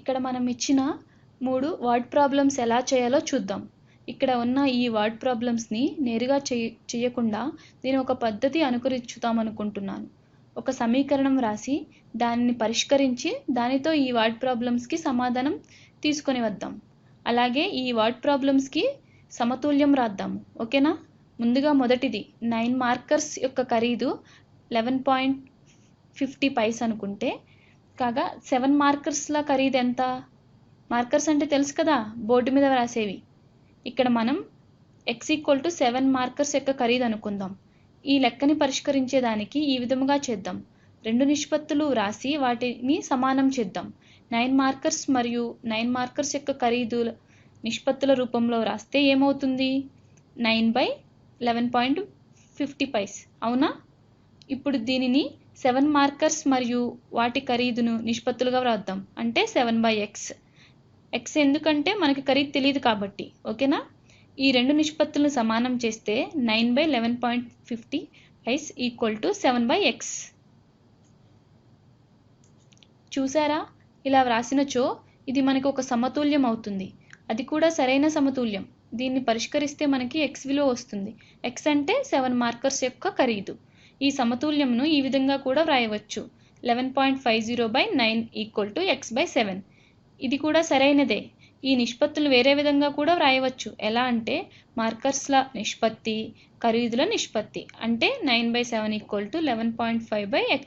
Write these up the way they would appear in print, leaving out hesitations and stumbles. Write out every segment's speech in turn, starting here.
ఇక్కడ మనం ఇచ్చిన 3 వర్డ్ ప్రాబ్లమ్స్ ఎలా చేయాలో చూద్దాం. ఇక్కడ ఉన్న ఈ వర్డ్ ప్రాబ్లమ్స్ని నేరుగా చేయకుండా దీని ఒక పద్ధతి అనుకరించుతామనుకుంటున్నాను. ఒక సమీకరణం రాసి దానిని పరిష్కరించి దానితో ఈ వర్డ్ ప్రాబ్లమ్స్కి సమాధానం తీసుకొని వద్దాం. అలాగే ఈ వర్డ్ ప్రాబ్లమ్స్కి సమతుల్యం రాద్దాము. ఓకేనా? ముందుగా మొదటిది 9 మార్కర్స్ యొక్క ఖరీదు 11.50 పైస్ అనుకుంటే కాగా 7 మార్కర్స్ల ఖరీదు ఎంత? మార్కర్స్ అంటే తెలుసు కదా, బోర్డు మీద రాసేవి. ఇక్కడ మనం x=7 మార్కర్స్ యొక్క ఖరీదు అనుకుందాం. ఈ లెక్కని పరిష్కరించేదానికి ఈ విధముగా చేద్దాం. 2 నిష్పత్తులు రాసి వాటిని సమానం చేద్దాం. 9 మార్కర్స్ మరియు 9 మార్కర్స్ యొక్క ఖరీదు నిష్పత్తుల రూపంలో రాస్తే ఏమవుతుంది? 9/11.50 పైస్. అవునా? ఇప్పుడు దీనిని 7 మార్కర్స్ మరియు వాటి ఖరీదును నిష్పత్తులుగా వ్రాద్దాం. అంటే 7/x. x ఎందుకంటే మనకి ఖరీదు తెలియదు కాబట్టి. ఓకేనా? ఈ రెండు నిష్పత్తులను సమానం చేస్తే 9/11.50 పైస్ = 7/x. చూసారా? ఇలా వ్రాసినచో ఇది మనకు ఒక సమతుల్యం అవుతుంది. అది కూడా సరైన సమతుల్యం. దీన్ని పరిష్కరిస్తే మనకి x విలువ వస్తుంది. x అంటే 7 మార్కర్స్ యొక్క ఖరీదు. ఈ సమతుల్యంను ఈ విధంగా కూడా వ్రాయవచ్చు. 11.50/9 = x/7. ఇది కూడా సరైనదే. ఈ నిష్పత్తులు వేరే విధంగా కూడా వ్రాయవచ్చు. ఎలా అంటే మార్కర్స్ల నిష్పత్తి, ఖరీదుల నిష్పత్తి. అంటే 9/7 = 11.5/x.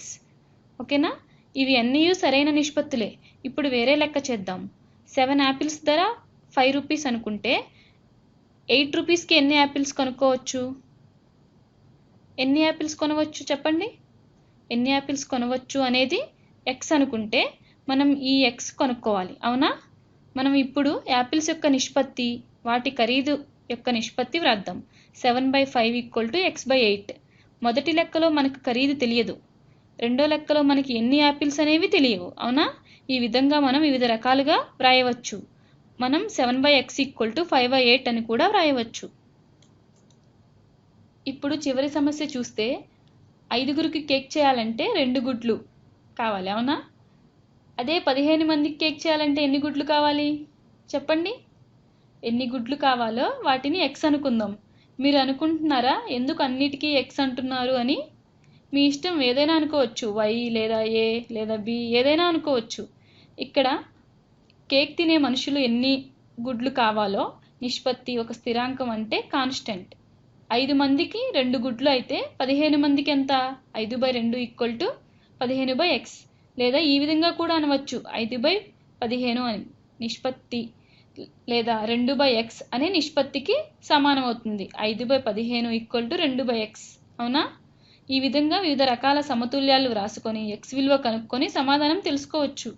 ఓకేనా? ఇవి అన్నీ సరైన నిష్పత్తులే. ఇప్పుడు వేరే లెక్క చేద్దాం. 7 యాపిల్స్ ధర 5 రూపీస్ అనుకుంటే 8 రూపీస్కి ఎన్ని యాపిల్స్ కొనుక్కోవచ్చు? ఎన్ని యాపిల్స్ కొనవచ్చు చెప్పండి? ఎన్ని యాపిల్స్ కొనవచ్చు అనేది x అనుకుంటే మనం ఈ x కొనుక్కోవాలి. అవునా? మనం ఇప్పుడు యాపిల్స్ యొక్క నిష్పత్తి, వాటి ఖరీదు యొక్క నిష్పత్తి వ్రాద్దాం. 7/5 = x/8. మొదటి లెక్కలో మనకు ఖరీదు తెలియదు. రెండో లెక్కలో మనకి ఎన్ని యాపిల్స్ అనేవి తెలియవు. అవునా? ఈ విధంగా మనం వివిధ రకాలుగా వ్రాయవచ్చు. మనం 7/x = 5/8 అని కూడా వ్రాయవచ్చు. ఇప్పుడు చివరి సమస్య చూస్తే 5గురికి కేక్ చేయాలంటే 2 గుడ్లు కావాలి. అవునా? అదే 15 మందికి కేక్ చేయాలంటే ఎన్ని గుడ్లు కావాలి చెప్పండి? ఎన్ని గుడ్లు కావాలో వాటిని x అనుకుందాం. మీరు అనుకుంటున్నారా ఎందుకు అన్నిటికీ x అంటున్నారు అని? మీ ఇష్టం, ఏదైనా అనుకోవచ్చు. y లేదా a లేదా b ఏదైనా అనుకోవచ్చు. ఇక్కడ కేక్ తినే మనుషులు ఎన్ని గుడ్లు కావాలో నిష్పత్తి ఒక స్థిరాంకం అంటే కాన్స్టెంట్. 5 మందికి 2 గుడ్లు అయితే 15 మందికి ఎంత? 5/2 = 15/x. లేదా ఈ విధంగా కూడా అనవచ్చు 5/15 అని నిష్పత్తి, లేదా 2/x అనే నిష్పత్తికి సమానం అవుతుంది. 5/15 = 2/x. అవునా? ఈ విధంగా వివిధ రకాల సమతుల్యాలు వ్రాసుకొని x విలువ కనుక్కొని సమాధానం తెలుసుకోవచ్చు.